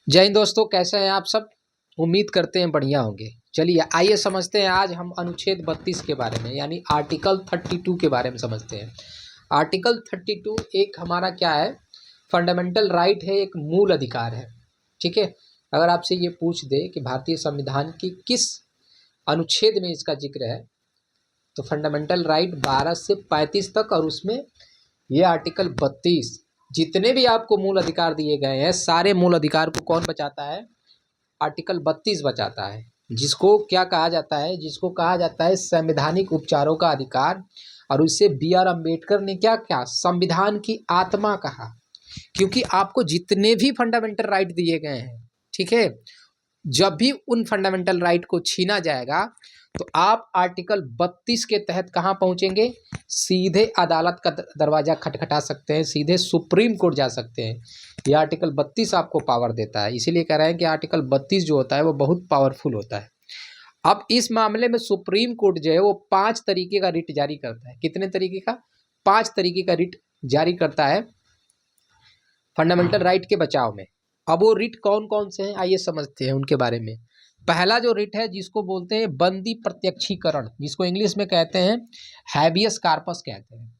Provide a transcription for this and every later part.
जय हिंद दोस्तों, कैसे हैं आप सब। उम्मीद करते हैं बढ़िया होंगे। चलिए आइए समझते हैं आज हम अनुच्छेद 32 के बारे में यानी आर्टिकल 32 के बारे में समझते हैं। आर्टिकल 32 एक हमारा क्या है, फंडामेंटल राइट है, एक मूल अधिकार है। ठीक है, अगर आपसे ये पूछ दे कि भारतीय संविधान की किस अनुच्छेद में इसका जिक्र है तो फंडामेंटल राइट 12 से 35 तक, और उसमें ये आर्टिकल 32 जितने भी आपको मूल अधिकार दिए गए हैं सारे मूल अधिकार को कौन बचाता है, आर्टिकल 32 बचाता है। जिसको क्या कहा जाता है, जिसको कहा जाता है संवैधानिक उपचारों का अधिकार। और उसे बी आर अम्बेडकर ने क्या क्या संविधान की आत्मा कहा, क्योंकि आपको जितने भी फंडामेंटल राइट दिए गए हैं, ठीक है, जब भी उन फंडामेंटल राइट को छीना जाएगा तो आप आर्टिकल 32 के तहत कहाँ पहुँचेंगे, सीधे अदालत का दरवाज़ा खटखटा सकते हैं, सीधे सुप्रीम कोर्ट जा सकते हैं। ये आर्टिकल 32 आपको पावर देता है, इसीलिए कह रहे हैं कि आर्टिकल 32 जो होता है वो बहुत पावरफुल होता है। अब इस मामले में सुप्रीम कोर्ट जो है वो 5 तरीके का रिट जारी करता है। कितने तरीके का? 5 तरीके का रिट जारी करता है फंडामेंटल राइट के बचाव में। अब वो रिट कौन कौन से हैं आइए समझते हैं उनके बारे में। पहला जो रिट है जिसको बोलते हैं बंदी प्रत्यक्षीकरण, जिसको इंग्लिश में कहते हैं हैबियस कार्पस कहते हैं।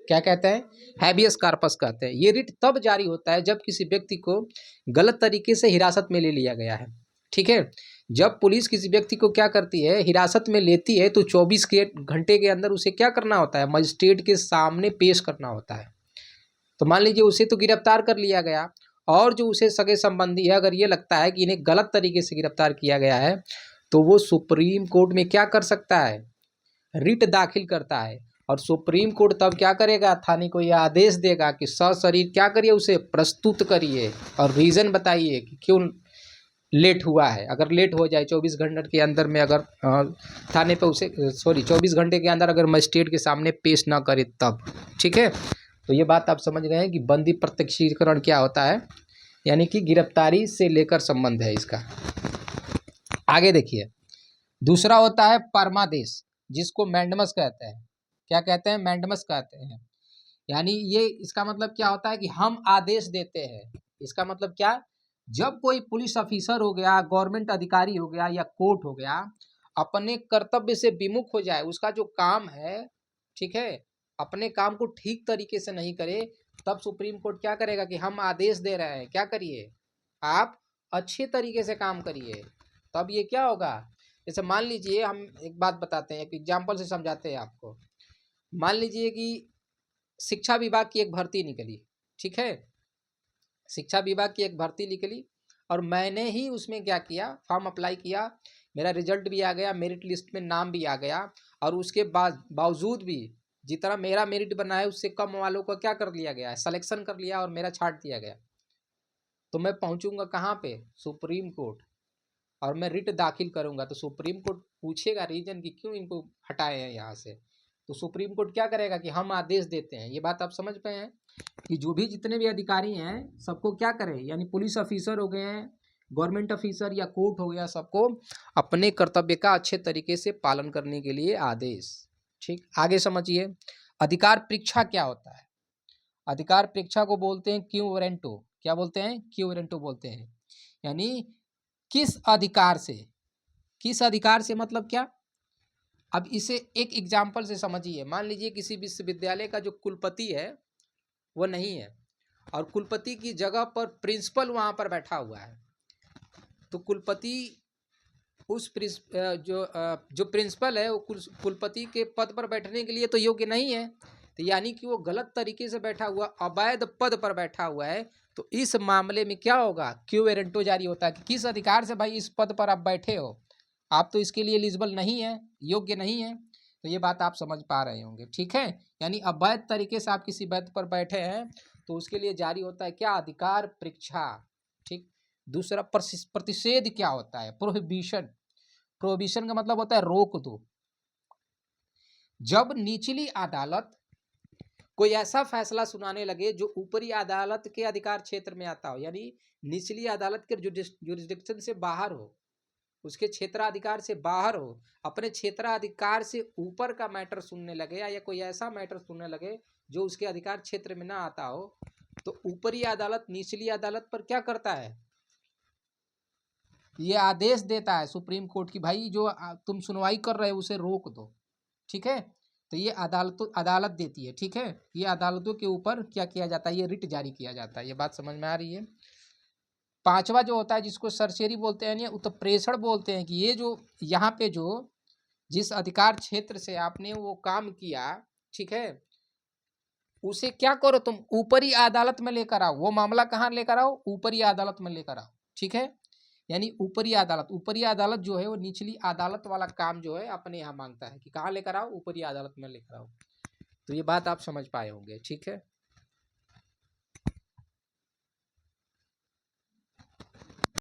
क्या कहते हैं? हैबियस कार्पस कहते हैं। ये रिट तब जारी होता है जब किसी व्यक्ति को गलत तरीके से हिरासत में ले लिया गया है। ठीक है, जब पुलिस किसी व्यक्ति को क्या करती है, हिरासत में लेती है तो 24 घंटे के अंदर उसे क्या करना होता है, मजिस्ट्रेट के सामने पेश करना होता है। तो मान लीजिए उसे तो गिरफ्तार कर लिया गया, और जो उसे सगे संबंधी है अगर ये लगता है कि इन्हें गलत तरीके से गिरफ्तार किया गया है तो वो सुप्रीम कोर्ट में क्या कर सकता है, रिट दाखिल करता है। और सुप्रीम कोर्ट तब क्या करेगा, थाने को यह आदेश देगा कि सशरीर क्या करिए, उसे प्रस्तुत करिए और रीज़न बताइए कि क्यों लेट हुआ है। अगर लेट हो जाए 24 घंटे के अंदर में, अगर थाने पे उसे 24 घंटे के अंदर अगर मजिस्ट्रेट के सामने पेश ना करे तब। ठीक है, तो ये बात आप समझ गए हैं कि बंदी प्रत्यक्षीकरण क्या होता है, यानी कि गिरफ्तारी से लेकर संबंध है इसका। आगे देखिए, दूसरा होता है परमादेश, जिसको मैंडमस कहते हैं। क्या कहते हैं? मैंडमस कहते हैं। यानी ये इसका मतलब क्या होता है कि हम आदेश देते हैं। इसका मतलब क्या, जब कोई पुलिस ऑफिसर हो गया, गवर्नमेंट अधिकारी हो गया या कोर्ट हो गया, अपने कर्तव्य से विमुख हो जाए, उसका जो काम है, ठीक है, अपने काम को ठीक तरीके से नहीं करे, तब सुप्रीम कोर्ट क्या करेगा कि हम आदेश दे रहे हैं, क्या करिए, आप अच्छे तरीके से काम करिए। तब ये क्या होगा, जैसे मान लीजिए हम एक बात बताते हैं, एक एग्जाम्पल से समझाते हैं आपको। मान लीजिए कि शिक्षा विभाग की एक भर्ती निकली, ठीक है, शिक्षा विभाग की एक भर्ती निकली और मैंने ही उसमें क्या किया, फॉर्म अप्लाई किया, मेरा रिजल्ट भी आ गया, मेरिट लिस्ट में नाम भी आ गया, और उसके बाद बावजूद भी जितना मेरा मेरिट बना है उससे कम वालों का क्या कर लिया गया है, सलेक्शन कर लिया और मेरा छांट दिया गया। तो मैं पहुंचूंगा कहाँ पे, सुप्रीम कोर्ट, और मैं रिट दाखिल करूंगा तो सुप्रीम कोर्ट पूछेगा रीजन कि क्यों इनको हटाए हैं यहाँ से। तो सुप्रीम कोर्ट क्या करेगा कि हम आदेश देते हैं। ये बात आप समझ पाए हैं कि जो भी जितने भी अधिकारी हैं सबको क्या करें, यानी पुलिस ऑफिसर हो गए हैं, गवर्नमेंट ऑफिसर या कोर्ट हो गया, सबको अपने कर्तव्य का अच्छे तरीके से पालन करने के लिए आदेश। ठीक, आगे समझिए, अधिकार परीक्षा क्या होता है। अधिकार परीक्षा को बोलते हैं क्यू वारंटो। क्या बोलते हैं? क्यू वारंटो बोलते हैं। यानी किस अधिकार से, किस अधिकार से मतलब क्या। अब इसे एक एग्जाम्पल से समझिए। मान लीजिए किसी विश्वविद्यालय का जो कुलपति है वो नहीं है, और कुलपति की जगह पर प्रिंसिपल वहाँ पर बैठा हुआ है। तो कुलपति उस जो प्रिंसिपल है वो कुलपति के पद पर बैठने के लिए तो योग्य नहीं है, तो यानी कि वो गलत तरीके से बैठा हुआ, अवैध पद पर बैठा हुआ है। तो इस मामले में क्या होगा, क्यू वारंटो जारी होता है कि किस अधिकार से भाई इस पद पर आप बैठे हो, आप तो इसके लिए एलिजिबल नहीं है, योग्य नहीं है। तो ये बात आप समझ पा रहे होंगे। ठीक है, यानी अवैध तरीके से आप किसी पद पर बैठे हैं तो उसके लिए जारी होता है क्या, अधिकार परीक्षा। ठीक, दूसरा प्रतिषेध क्या होता है, प्रोहिबिशन। प्रोहिबिशन का मतलब होता है रोक दो। जब निचली अदालत कोई ऐसा फैसला सुनाने लगे जो ऊपरी अदालत के अधिकार क्षेत्र में आता हो, यानी निचली अदालत के जुरिस्डिक्शन से बाहर हो, उसके क्षेत्राधिकार से बाहर हो, अपने क्षेत्राधिकार से ऊपर का मैटर सुनने लगे, या कोई ऐसा मैटर सुनने लगे जो उसके अधिकार क्षेत्र में ना आता हो, तो ऊपरी अदालत निचली अदालत पर क्या करता है, ये आदेश देता है सुप्रीम कोर्ट की भाई जो तुम सुनवाई कर रहे हो उसे रोक दो, ठीक है। तो ये अदालत देती है, ठीक है। ये अदालतों के ऊपर क्या किया जाता है, ये रिट जारी किया जाता है। ये बात समझ में आ रही है। पांचवा जो होता है जिसको सरसेरी बोलते हैं, या उत्प्रेषण बोलते हैं, कि ये जो यहाँ पे जो जिस अधिकार क्षेत्र से आपने वो काम किया, ठीक है, उसे क्या करो तुम ऊपरी अदालत में लेकर आओ। वो मामला कहाँ लेकर आओ, ऊपरी अदालत में लेकर आओ, ठीक है। यानी ऊपरी अदालत जो है वो निचली अदालत वाला काम जो है अपने यहाँ मांगता है कि कहाँ लेकर आओ, ऊपरी अदालत में लेकर आओ। तो ये बात आप समझ पाए होंगे, ठीक है।